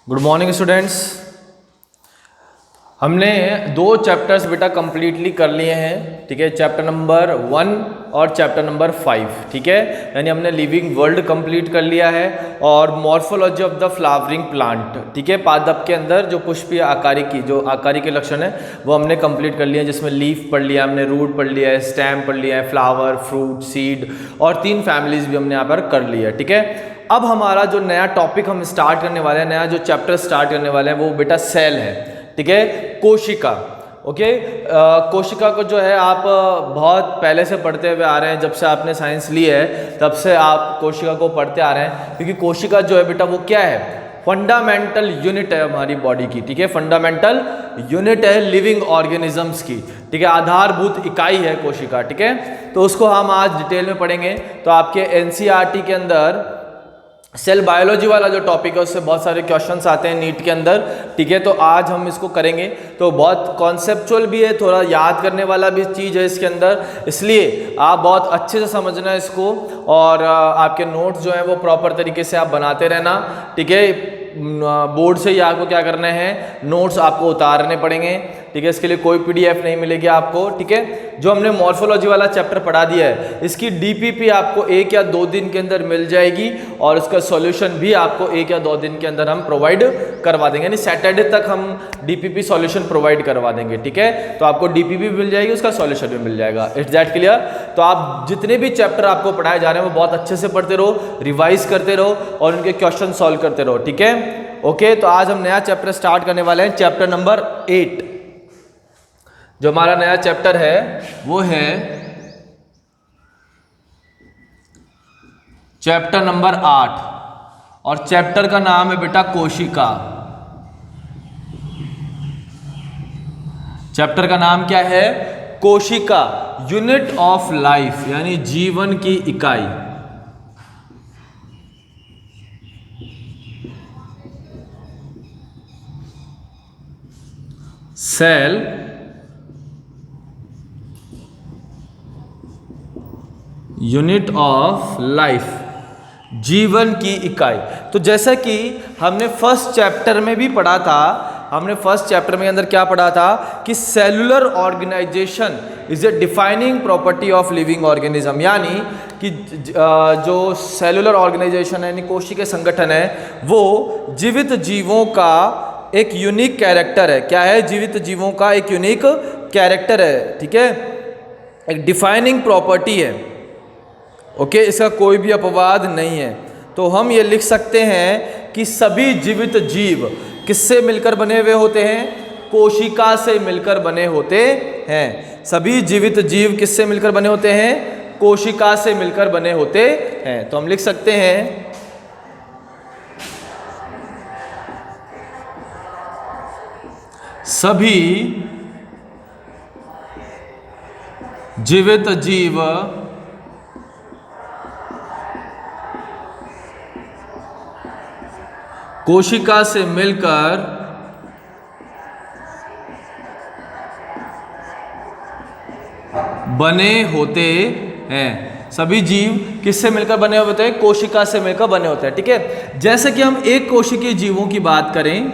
Good morning students. हमने 2 chapters बेटा completely कर लिए हैं, ठीक है। चैप्टर नंबर 1 और चैप्टर नंबर 5, ठीक है। यानी हमने लिविंग वर्ल्ड कंप्लीट कर लिया है और morphology of the flowering plant, ठीक है। पादप के अंदर जो पुष्पीय आकारी की जो आकारी के लक्षण है वो हमने कंप्लीट कर लिया है, जिसमें लीफ पढ़ लिया हमने, रूट पढ़ लिया है, स्टेम पढ़ लिया है, फ्लावर, फ्रूट, सीड और 3 फैमिलीज भी हमने यहाँ पर कर लिया है, ठीक है। अब हमारा जो नया टॉपिक हम स्टार्ट करने वाले हैं, नया जो चैप्टर स्टार्ट करने वाले हैं वो बेटा सेल है, ठीक है। कोशिका, ओके। कोशिका को जो है आप बहुत पहले से पढ़ते हुए आ रहे हैं, जब से आपने साइंस ली है तब से आप कोशिका को पढ़ते आ रहे हैं, क्योंकि कोशिका जो है बेटा वो क्या है, फंडामेंटल यूनिट है हमारी बॉडी की, ठीक है। फंडामेंटल यूनिट है लिविंग ऑर्गेनिजम्स की, ठीक है। आधारभूत इकाई है कोशिका, ठीक है। तो उसको हम आज डिटेल में पढ़ेंगे। तो आपके एनसीईआरटी के अंदर सेल बायोलॉजी वाला जो टॉपिक है उससे बहुत सारे क्वेश्चंस आते हैं नीट के अंदर, ठीक है। तो आज हम इसको करेंगे। तो बहुत कॉन्सेप्चुअल भी है, थोड़ा याद करने वाला भी चीज़ है इसके अंदर, इसलिए आप बहुत अच्छे से समझना है इसको। और आपके नोट्स जो हैं वो प्रॉपर तरीके से आप बनाते रहना, ठीक है। बोर्ड से ही आपको क्या करना है, नोट्स आपको उतारने पड़ेंगे, ठीक है। इसके लिए कोई पीडीएफ नहीं मिलेगी आपको, ठीक है। जो हमने मॉर्फोलॉजी वाला चैप्टर पढ़ा दिया है इसकी डीपीपी आपको 1 या 2 दिन के अंदर मिल जाएगी और उसका सॉल्यूशन भी आपको 1 या 2 दिन के अंदर हम प्रोवाइड करवा देंगे, यानी सैटरडे तक हम डीपीपी सॉल्यूशन प्रोवाइड करवा देंगे, ठीक है। तो आपको डीपीपी मिल जाएगी, उसका सॉल्यूशन भी मिल जाएगा। It's that clear. तो आप जितने भी चैप्टर आपको पढ़ाए जा रहे हैं वो बहुत अच्छे से पढ़ते रहो, रिवाइज करते रहो और उनके क्वेश्चन सॉल्व करते रहो, ठीक है। ओके, तो आज हम नया चैप्टर स्टार्ट करने वाले हैं, चैप्टर नंबर 8। जो हमारा नया चैप्टर है वो है चैप्टर नंबर 8 और चैप्टर का नाम है बेटा कोशिका। चैप्टर का नाम क्या है, कोशिका, यूनिट ऑफ लाइफ, यानी जीवन की इकाई। सेल यूनिट ऑफ लाइफ, जीवन की इकाई। तो जैसा कि हमने फर्स्ट चैप्टर में भी पढ़ा था, हमने फर्स्ट चैप्टर में अंदर क्या पढ़ा था कि cellular organization is a defining property of living organism, यानी कि जो सेलुलर ऑर्गेनाइजेशन है, यानी कोशिकीय संगठन है, वो जीवित जीवों का एक यूनिक कैरेक्टर है। क्या है, जीवित जीवों का एक यूनिक कैरेक्टर है, ठीक है, एक डिफाइनिंग प्रॉपर्टी है, ओके। इसका कोई भी अपवाद नहीं है। तो हम ये लिख सकते हैं कि सभी जीवित जीव किससे मिलकर बने हुए होते हैं, कोशिका से मिलकर बने होते हैं। सभी जीवित जीव किससे मिलकर बने होते हैं, कोशिका से मिलकर बने होते हैं। तो हम लिख सकते हैं सभी जीवित जीव कोशिका से मिलकर बने होते हैं। सभी जीव किससे मिलकर बने होते हैं, कोशिका से मिलकर बने होते हैं, ठीक है। जैसे कि हम एक कोशिकीय जीवों की बात करें,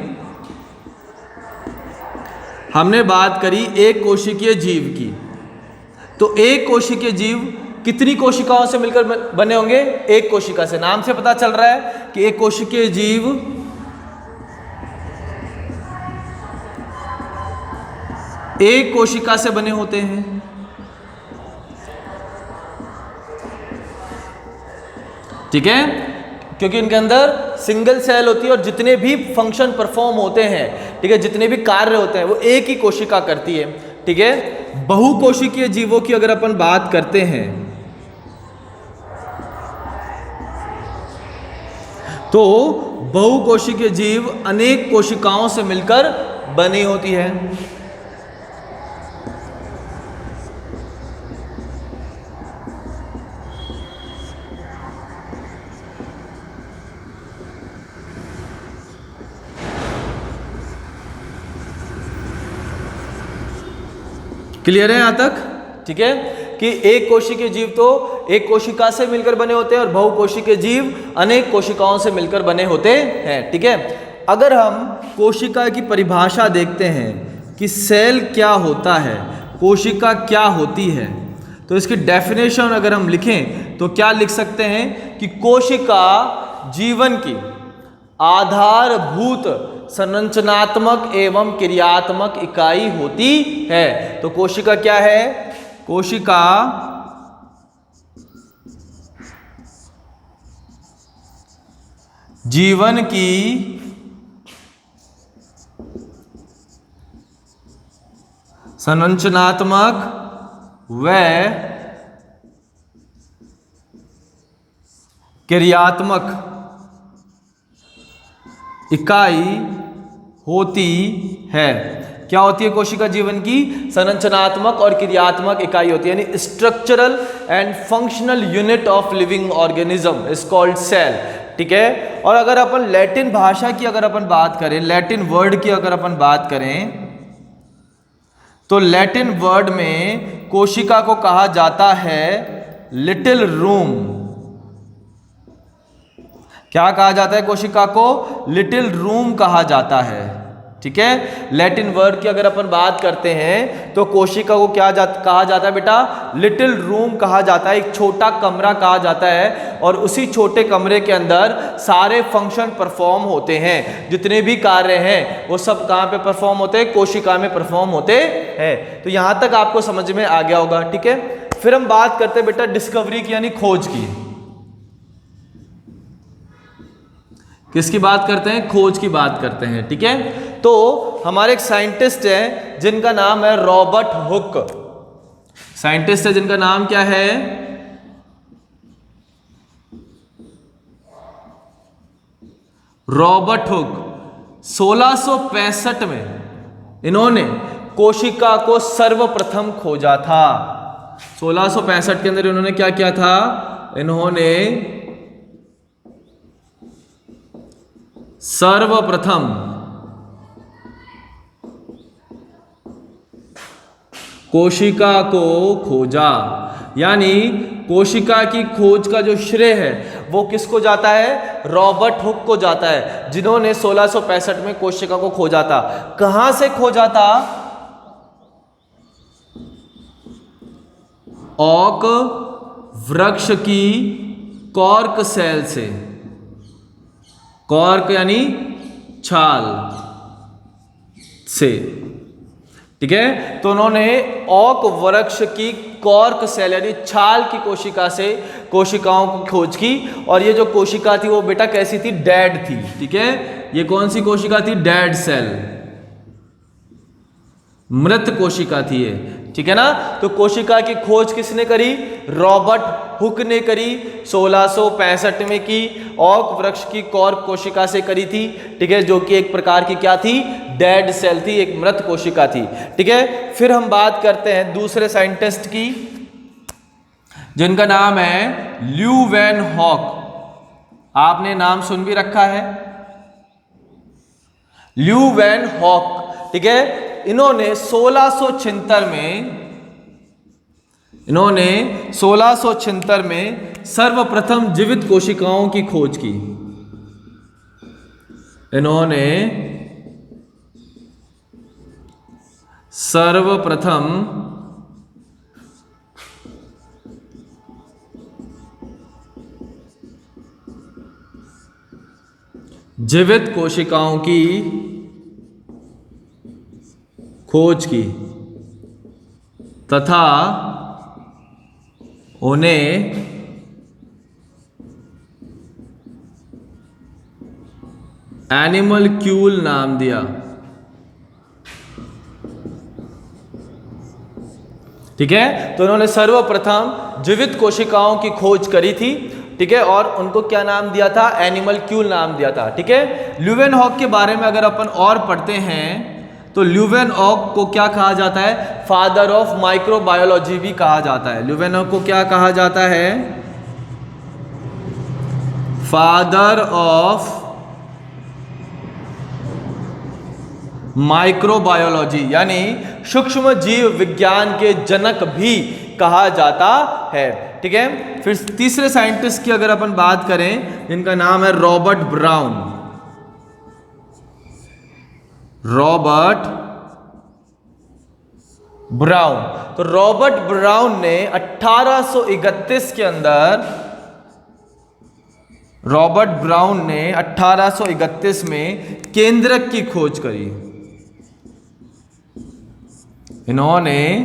हमने बात करी एक कोशिकीय जीव की, तो एक कोशिकीय जीव कितनी कोशिकाओं से मिलकर बने होंगे, एक कोशिका से। नाम से पता चल रहा है कि एक कोशिकीय जीव एक कोशिका से बने होते हैं, ठीक है, क्योंकि इनके अंदर सिंगल सेल होती है और जितने भी फंक्शन परफॉर्म होते हैं, ठीक है, जितने भी कार्य होते हैं वो एक ही कोशिका करती है, ठीक है। बहुकोशिकीय जीवों की अगर अपन बात करते हैं तो बहुकोशिकीय जीव अनेक कोशिकाओं से मिलकर बनी होती है। क्लियर है यहां तक, ठीक है। कि एक कोशिकीय जीव तो एक कोशिका से मिलकर बने होते हैं और बहुकोशिकीय जीव अनेक कोशिकाओं से मिलकर बने होते हैं। ठीक है, अगर हम कोशिका की परिभाषा देखते हैं कि सेल क्या होता है, कोशिका क्या होती है, तो इसकी डेफिनेशन अगर हम लिखें तो क्या लिख सकते हैं कि कोशिका जीवन की आधारभूत संरचनात्मक एवं क्रियात्मक इकाई होती है। तो कोशिका क्या है? कोशिका जीवन की संरचनात्मक व क्रियात्मक इकाई होती है। क्या होती है? कोशिका जीवन की संरचनात्मक और क्रियात्मक इकाई होती है, यानी structural and functional unit of living organism is called cell. ठीक है, और अगर अपन लैटिन भाषा की अगर अपन बात करें, लैटिन वर्ड की अगर अपन बात करें, तो लैटिन वर्ड में कोशिका को कहा जाता है लिटिल रूम। क्या कहा जाता है? कोशिका को लिटिल रूम कहा जाता है। ठीक है, लैटिन वर्ड की अगर अपन बात करते हैं तो कोशिका को क्या कहा जाता है बेटा? लिटिल रूम कहा जाता है, एक छोटा कमरा कहा जाता है, और उसी छोटे कमरे के अंदर सारे फंक्शन परफॉर्म होते हैं। जितने भी कार्य हैं वो सब कहाँ पे परफॉर्म होते हैं? कोशिका में परफॉर्म होते हैं। तो यहाँ तक आपको समझ में आ गया होगा। ठीक है, फिर हम बात करते हैं बेटा डिस्कवरी की, यानी खोज की। किसकी बात करते हैं? खोज की बात करते हैं। ठीक है, तो हमारे एक साइंटिस्ट हैं जिनका नाम है रॉबर्ट हुक। साइंटिस्ट है जिनका नाम क्या है? Robert Hooke. 1665 में इन्होंने कोशिका को सर्वप्रथम खोजा था। 1665 के अंदर इन्होंने क्या किया था? इन्होंने सर्वप्रथम कोशिका को खोजा, यानी कोशिका की खोज का जो श्रेय है वो किसको जाता है? रॉबर्ट हुक को जाता है, जिन्होंने 1665 में कोशिका को खोजा था। कहां से खोजा था? ओक वृक्ष की कॉर्क सेल से। कॉर्क यानी छाल से। ठीक है, तो उन्होंने ओक वृक्ष की कॉर्क सेल यानी छाल की कोशिका से कोशिकाओं की खोज की, और ये जो कोशिका थी वो बेटा कैसी थी? डेड थी। ठीक है, ये कौन सी कोशिका थी? डेड सेल, मृत कोशिका थी ये। ठीक है ना, तो कोशिका की खोज किसने करी? रॉबर्ट हुक ने करी, 1665 में की। ओक वृक्ष की कॉर्क कोशिका से करी थी। ठीक है, जो कि एक प्रकार की क्या थी? डेड सेल थी, एक मृत कोशिका थी। ठीक है, फिर हम बात करते हैं दूसरे साइंटिस्ट की, जिनका नाम है ल्यूवेनहॉक। आपने नाम सुन भी रखा है, ल्यूवेनहॉक। ठीक है, इन्होंने 1676 में सर्वप्रथम जीवित कोशिकाओं की खोज की। इन्होंने सर्वप्रथम जीवित कोशिकाओं की खोज की तथा उन्हें एनिमलक्यूल नाम दिया। ठीक है, तो उन्होंने सर्वप्रथम जीवित कोशिकाओं की खोज करी थी। ठीक है, और उनको क्या नाम दिया था? एनिमलक्यूल नाम दिया था। ठीक है, ल्यूवेनहॉक के बारे में अगर अपन और पढ़ते हैं तो ल्यूवेनहॉक को क्या कहा जाता है? फादर ऑफ माइक्रोबायोलॉजी भी कहा जाता है। ल्यूवेनहॉक को क्या कहा जाता है? फादर ऑफ माइक्रोबायोलॉजी, यानी सूक्ष्म जीव विज्ञान के जनक भी कहा जाता है। ठीक है, फिर तीसरे साइंटिस्ट की अगर अपन बात करें जिनका नाम है रॉबर्ट ब्राउन। रॉबर्ट ब्राउन, तो रॉबर्ट ब्राउन ने 1831 के अंदर, रॉबर्ट ब्राउन ने 1831 में केंद्रक की खोज करी। इन्होंने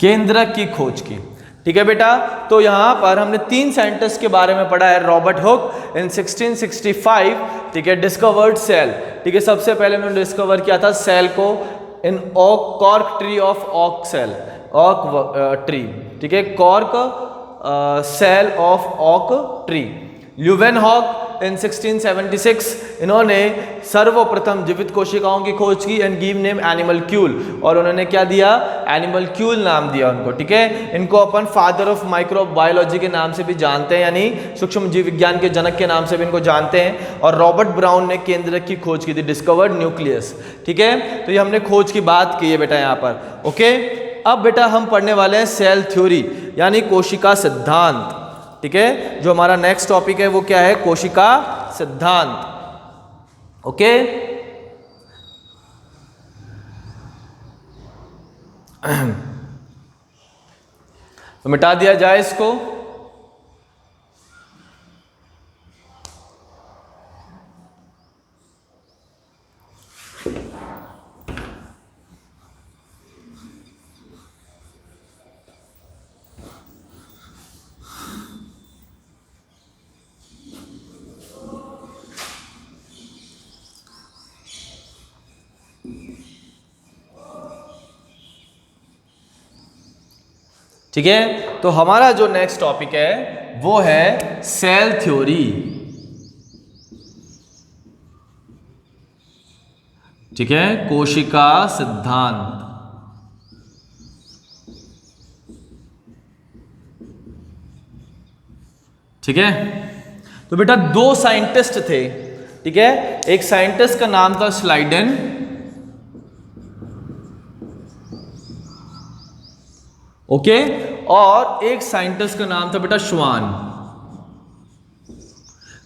केंद्रक की खोज की। ठीक है बेटा, तो यहां पर हमने 3 साइंटिस्ट के बारे में पढ़ा है। रॉबर्ट हुक इन 1665, ठीक है, डिस्कवर्ड सेल। ठीक है, सबसे पहले उन्होंने डिस्कवर किया था सेल को in oak, cork tree of oak cell, oak tree. ठीक है, cork cell of oak tree. Leeuwenhoek in 1676, इन्होंने सर्वप्रथम जीवित कोशिकाओं की खोज की एंड गिव नेम एनिमलक्यूल, और उन्होंने क्या दिया, एनिमलक्यूल नाम दिया उनको। ठीक है, इनको अपन फादर ऑफ माइक्रोबायोलॉजी के नाम से भी जानते हैं, यानी सूक्ष्म जीव विज्ञान के जनक के नाम से भी इनको जानते हैं। और रॉबर्ट ब्राउन ने केंद्रक की खोज की थी, डिस्कवर्ड न्यूक्लियस। ठीक है, तो ये हमने खोज की बात की है बेटा यहाँ पर। ओके, अब बेटा हम पढ़ने वाले हैं सेल थ्योरी यानी कोशिका सिद्धांत। ठीक है, जो हमारा नेक्स्ट टॉपिक है वो क्या है, कोशिका सिद्धांत। ओके, तो मिटा दिया जाए इसको। ठीक है, तो हमारा जो नेक्स्ट टॉपिक है वो है सेल थ्योरी। ठीक है, कोशिका सिद्धांत। ठीक है, तो बेटा 2 साइंटिस्ट थे। ठीक है, एक साइंटिस्ट का नाम था स्लाइडेन, ओके, और एक साइंटिस्ट का नाम था बेटा श्वान।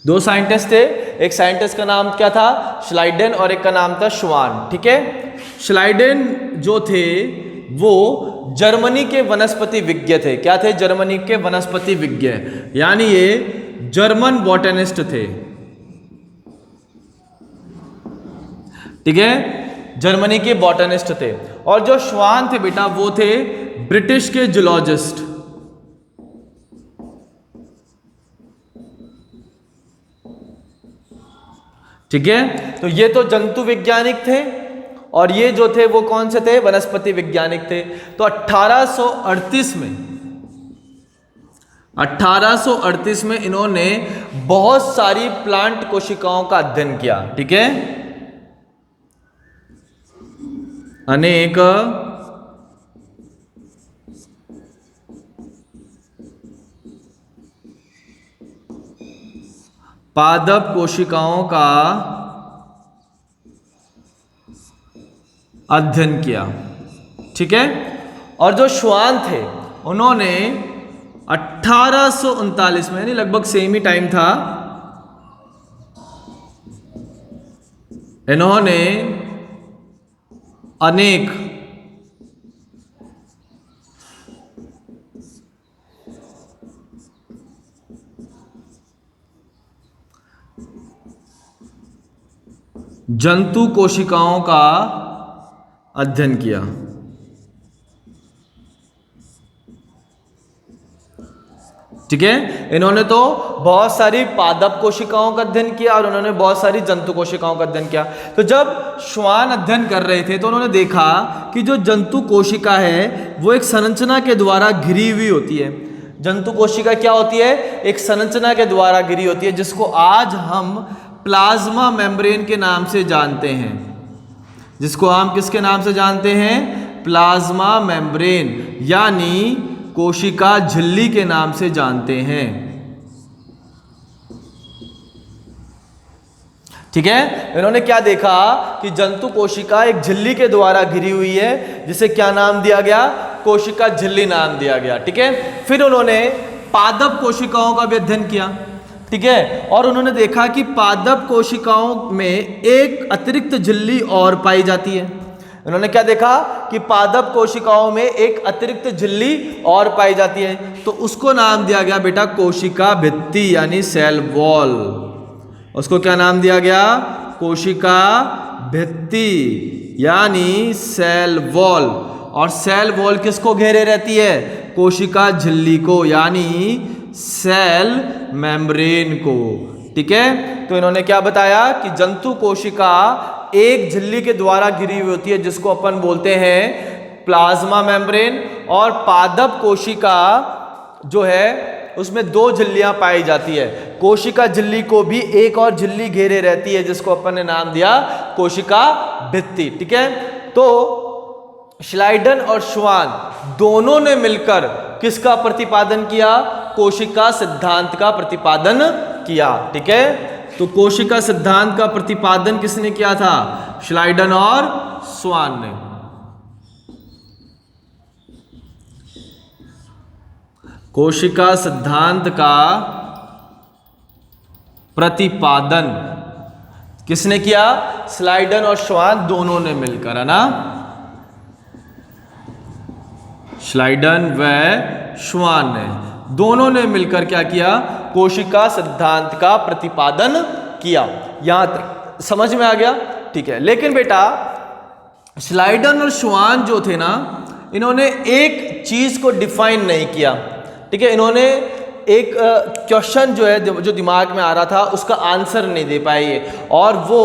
2 साइंटिस्ट थे, एक साइंटिस्ट का नाम क्या था, स्लाइडेन, और एक का नाम था श्वान। ठीक है, स्लाइडेन जो थे वो जर्मनी के वनस्पति विज्ञ थे। क्या थे, जर्मनी के वनस्पति विज्ञ, यानी ये जर्मन बॉटनिस्ट थे। ठीक है, जर्मनी के बॉटनिस्ट थे। और जो श्वान थे बेटा वो थे ब्रिटिश के जूलॉजिस्ट। ठीक है, तो ये तो जंतु वैज्ञानिक थे और ये जो थे वो कौन से थे, वनस्पति वैज्ञानिक थे। तो 1838 में इन्होंने बहुत सारी प्लांट कोशिकाओं का अध्ययन किया। ठीक है, अनेक पादप कोशिकाओं का अध्ययन किया। ठीक है, और जो श्वान थे उन्होंने 1839 में, यानी लगभग सेम ही टाइम था, इन्होंने अनेक जंतु कोशिकाओं का अध्ययन किया। ठीक है, इन्होंने तो बहुत सारी पादप कोशिकाओं का अध्ययन किया और उन्होंने बहुत सारी जंतु कोशिकाओं का अध्ययन किया। तो जब श्वान अध्ययन कर रहे थे तो उन्होंने देखा कि जो जंतु कोशिका है वो एक संरचना के द्वारा घिरी हुई होती है। जंतु कोशिका क्या होती है, एक संरचना के द्वारा घिरी होती है, जिसको आज हम प्लाज्मा मेम्ब्रेन के नाम से जानते हैं। जिसको हम किसके नाम से जानते हैं, प्लाज्मा मेम्ब्रेन, यानी कोशिका झिल्ली के नाम से जानते हैं। ठीक है। इन्होंने क्या देखा कि जंतु कोशिका एक झिल्ली के द्वारा घिरी हुई है, जिसे क्या नाम दिया गया, कोशिका झिल्ली नाम दिया गया। ठीक है। फिर उन्होंने पादप कोशिकाओं का भी अध्ययन किया। ठीक है। और उन्होंने देखा कि पादप कोशिकाओं में एक अतिरिक्त झिल्ली और पाई जाती है। उन्होंने क्या देखा कि पादप कोशिकाओं में एक अतिरिक्त झिल्ली और पाई जाती है, तो उसको नाम दिया गया बेटा कोशिका भित्ति यानी सेल वॉल। उसको क्या नाम दिया गया, कोशिका भित्ति यानी सेल वॉल। और सेल वॉल किसको घेरे रहती है, कोशिका झिल्ली को यानी सेल मेम्ब्रेन को। ठीक है। तो इन्होंने क्या बताया कि जंतु कोशिका एक झिल्ली के द्वारा घिरी हुई होती है, जिसको अपन बोलते हैं प्लाज्मा मेम्ब्रेन, और पादप कोशिका जो है उसमें 2 झिल्लियां पाई जाती है। कोशिका झिल्ली को भी एक और झिल्ली घेरे रहती है, जिसको अपन ने नाम दिया कोशिका भित्ति। ठीक है। तो श्लाइडन और श्वान दोनों ने मिलकर किसका प्रतिपादन किया, कोशिका सिद्धांत का प्रतिपादन किया। ठीक है। तो कोशिका सिद्धांत का प्रतिपादन किसने किया था, श्लाइडन और श्वान ने। कोशिका सिद्धांत का प्रतिपादन किसने किया, श्लाइडन और श्वान दोनों ने मिलकर, है ना। श्लाइडन व श्वान ने दोनों ने मिलकर क्या किया, कोशिका सिद्धांत का प्रतिपादन किया। यहां तक समझ में आ गया। ठीक है। लेकिन बेटा श्लाइडन और श्वान जो थे ना, इन्होंने एक चीज को डिफाइन नहीं किया। ठीक है। इन्होंने एक क्वेश्चन जो है जो दिमाग में आ रहा था उसका आंसर नहीं दे पाए। और वो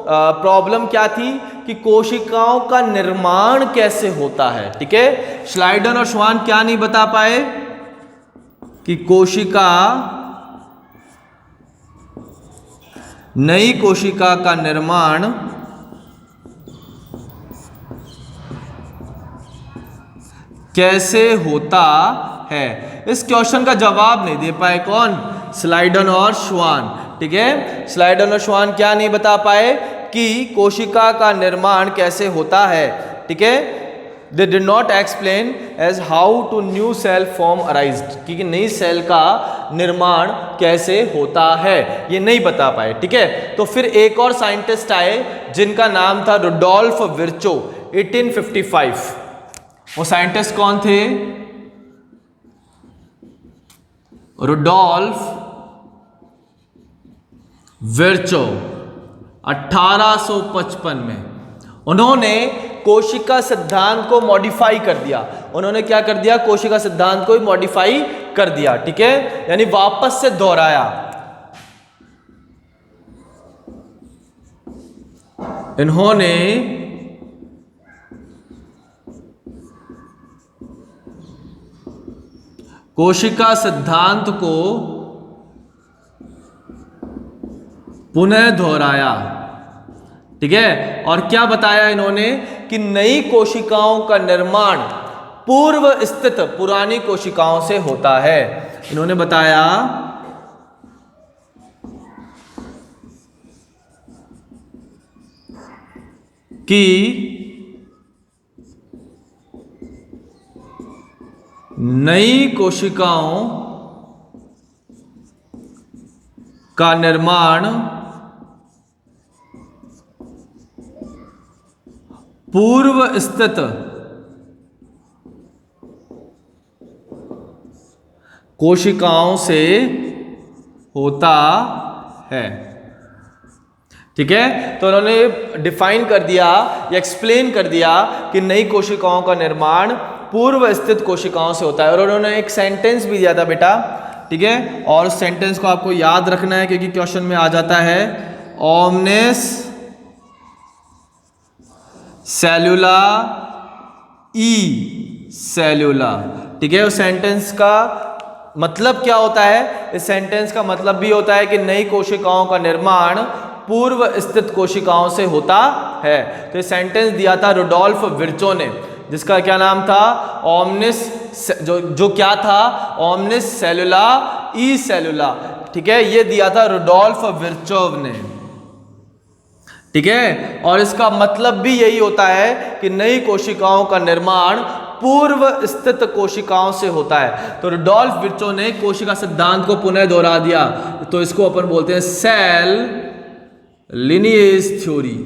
प्रॉब्लम क्या थी कि कोशिकाओं का निर्माण कैसे होता है। ठीक है। श्लाइडन और श्वान क्या नहीं बता पाए कि कोशिका, नई कोशिका का निर्माण कैसे होता है। इस क्वेश्चन का जवाब नहीं दे पाए कौन, श्लाइडन और श्वान। ठीक है। श्लाइडन और श्वान क्या नहीं बता पाए कि कोशिका का निर्माण कैसे होता है। ठीक है। They did not explain as how to new cell form arised, कि नई सेल का निर्माण कैसे होता है, ये नहीं बता पाए। ठीक है। तो फिर एक और साइंटिस्ट आए जिनका नाम था रुडोल्फ विर्चो, 1855। वो साइंटिस्ट कौन थे, रुडोल्फ विर्चो। 1855 में उन्होंने कोशिका सिद्धांत को मॉडिफाई कर दिया। उन्होंने क्या कर दिया, कोशिका सिद्धांत को मॉडिफाई कर दिया। ठीक है। यानी वापस से दोहराया। इन्होंने कोशिका सिद्धांत को पुनः दोहराया। ठीक है। और क्या बताया इन्होंने कि नई कोशिकाओं का निर्माण पूर्व स्थित पुरानी कोशिकाओं से होता है। इन्होंने बताया कि नई कोशिकाओं का निर्माण पूर्व स्थित कोशिकाओं से होता है। ठीक है। तो उन्होंने डिफाइन कर दिया, एक्सप्लेन कर दिया कि नई कोशिकाओं का निर्माण पूर्व स्थित कोशिकाओं से होता है। और उन्होंने एक सेंटेंस भी दिया था बेटा। ठीक है। और उस सेंटेंस को आपको याद रखना है क्योंकि क्वेश्चन में आ जाता है, ओमनिस सेल्यूला ई सेल्यूला। ठीक है। उस सेंटेंस का मतलब क्या होता है, इस सेंटेंस का मतलब भी होता है कि नई कोशिकाओं का निर्माण पूर्व स्थित कोशिकाओं से होता है। तो ये सेंटेंस दिया था रुडोल्फ विर्चो ने, जिसका क्या नाम था, ओमनिस, जो क्या था, ओमनिस सेल्यूला ई सेल्यूला। ठीक है। ये दिया था रुडोल्फ विर्चोव ने। ठीक है, और इसका मतलब भी यही होता है कि नई कोशिकाओं का निर्माण पूर्व स्थित कोशिकाओं से होता है। तो रुडोल्फ विर्चो ने कोशिका सिद्धांत को पुनः दोहरा दिया, तो इसको अपन बोलते हैं सेल लिनिएज थ्योरी।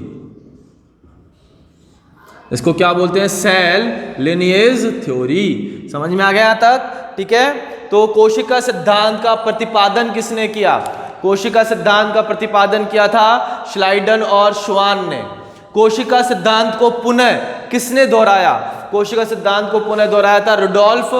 इसको क्या बोलते हैं? Cell lineage theory. समझ में आ गया यहां तक? ठीक है, तो कोशिका सिद्धांत का प्रतिपादन किसने किया? कोशिका सिद्धांत का प्रतिपादन किया था श्लाइडन और श्वान ने। कोशिका सिद्धांत को पुनः किसने दोहराया? कोशिका सिद्धांत को पुनः दोहराया था रुडोल्फ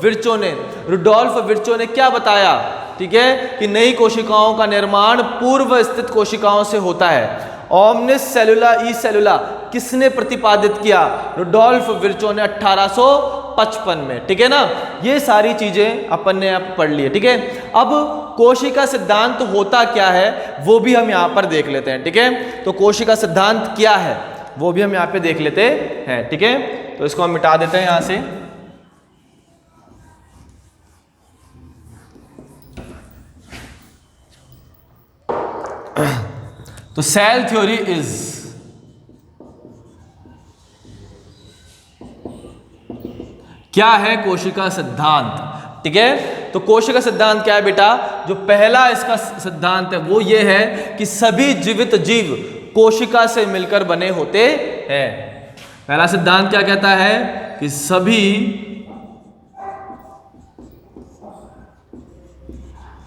विर्चो ने। रुडोल्फ विर्चो ने क्या बताया? ठीक है, कि नई कोशिकाओं का निर्माण पूर्व स्थित कोशिकाओं से होता है। ओमनिस सेलुला ई सेलुला किसने प्रतिपादित किया? रुडोल्फ विर्चो ने 1855 में। ठीक है ना, ये सारी चीजें अपन ने अब पढ़ ली है। ठीक है, अब कोशिका सिद्धांत होता क्या है वो भी हम यहाँ पर देख लेते हैं। ठीक है, तो कोशिका सिद्धांत क्या है वो भी हम यहाँ पे देख लेते हैं। ठीक है, तो इसको हम मिटा देते हैं यहाँ से। तो सेल थ्योरी इज क्या है? कोशिका सिद्धांत। ठीक है, तो कोशिका सिद्धांत क्या है बेटा? जो पहला इसका सिद्धांत है वो ये है कि सभी जीवित जीव कोशिका से मिलकर बने होते हैं। पहला सिद्धांत क्या कहता है? कि सभी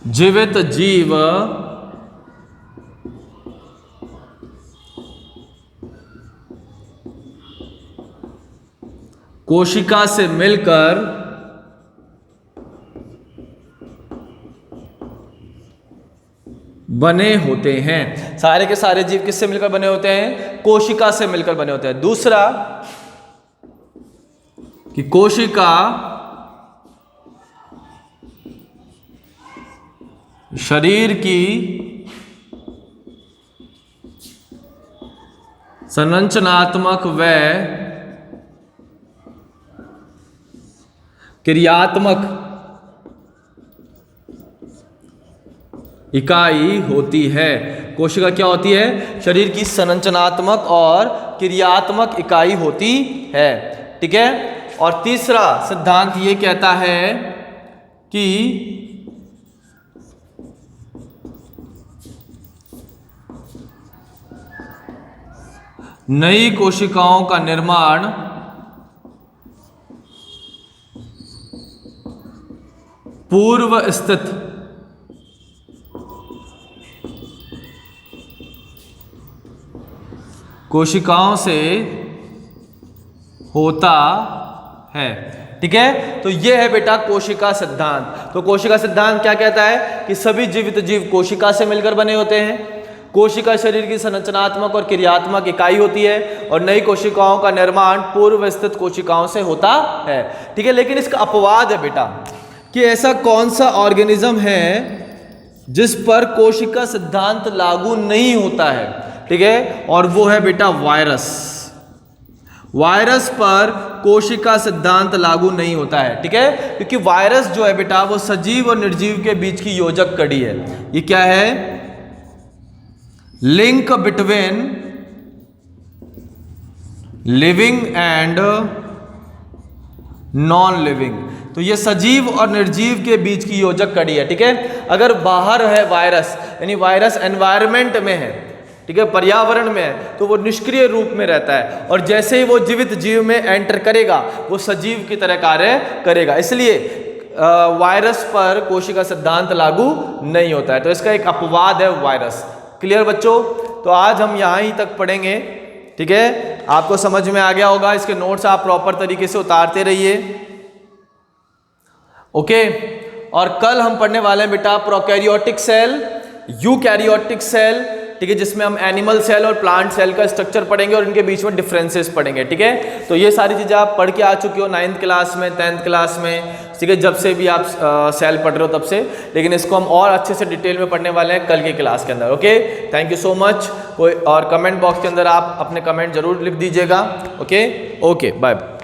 जीवित जीव कोशिका से मिलकर बने होते हैं। सारे के सारे जीव किससे मिलकर बने होते हैं? कोशिका से मिलकर बने होते हैं। दूसरा कि कोशिका शरीर की संरचनात्मक व क्रियात्मक इकाई होती है। कोशिका क्या होती है? शरीर की संरचनात्मक और क्रियात्मक इकाई होती है। ठीक है, और तीसरा सिद्धांत ये कहता है कि नई कोशिकाओं का निर्माण पूर्व स्थित कोशिकाओं से होता है। ठीक है, तो यह है बेटा कोशिका सिद्धांत। तो कोशिका सिद्धांत क्या कहता है? कि सभी जीवित जीव कोशिका से मिलकर बने होते हैं। कोशिका शरीर की संरचनात्मक और क्रियात्मक इकाई होती है और नई कोशिकाओं का निर्माण पूर्व स्थित कोशिकाओं से होता है। ठीक है, लेकिन इसका अपवाद है बेटा कि ऐसा कौन सा ऑर्गेनिज्म है जिस पर कोशिका सिद्धांत लागू नहीं होता है। ठीक है, और वो है बेटा वायरस। वायरस पर कोशिका सिद्धांत लागू नहीं होता है। ठीक है, क्योंकि वायरस जो है बेटा वो सजीव और निर्जीव के बीच की योजक कड़ी है। ये क्या है? Link between living and non living. तो ये सजीव और निर्जीव के बीच की योजक कड़ी है। ठीक है, अगर बाहर है वायरस, यानी वायरस एनवायरनमेंट में है, ठीक है, पर्यावरण में है, तो वो निष्क्रिय रूप में रहता है और जैसे ही वो जीवित जीव में एंटर करेगा वो सजीव की तरह कार्य करेगा। इसलिए वायरस पर कोशिका सिद्धांत लागू नहीं होता है। तो इसका एक अपवाद है वायरस। क्लियर बच्चों? तो आज हम यहाँ ही तक पढ़ेंगे। ठीक है, आपको समझ में आ गया होगा। इसके नोट्स आप प्रॉपर तरीके से उतारते रहिए। ओके, और कल हम पढ़ने वाले हैं बेटा प्रोकैरियोटिक सेल, यूकैरियोटिक सेल। ठीक है, जिसमें हम एनिमल सेल और प्लांट सेल का स्ट्रक्चर पढ़ेंगे और इनके बीच में डिफरेंसेस पढ़ेंगे। ठीक है, तो ये सारी चीज़ें आप पढ़ के आ चुके हो 9th क्लास में, 10th क्लास में। ठीक है, जब से भी आप सेल पढ़ रहे हो तब से, लेकिन इसको हम और अच्छे से डिटेल में पढ़ने वाले हैं कल की क्लास के अंदर। Okay, thank you so much. कोई और कमेंट बॉक्स के अंदर आप अपने कमेंट जरूर लिख दीजिएगा। Okay, bye.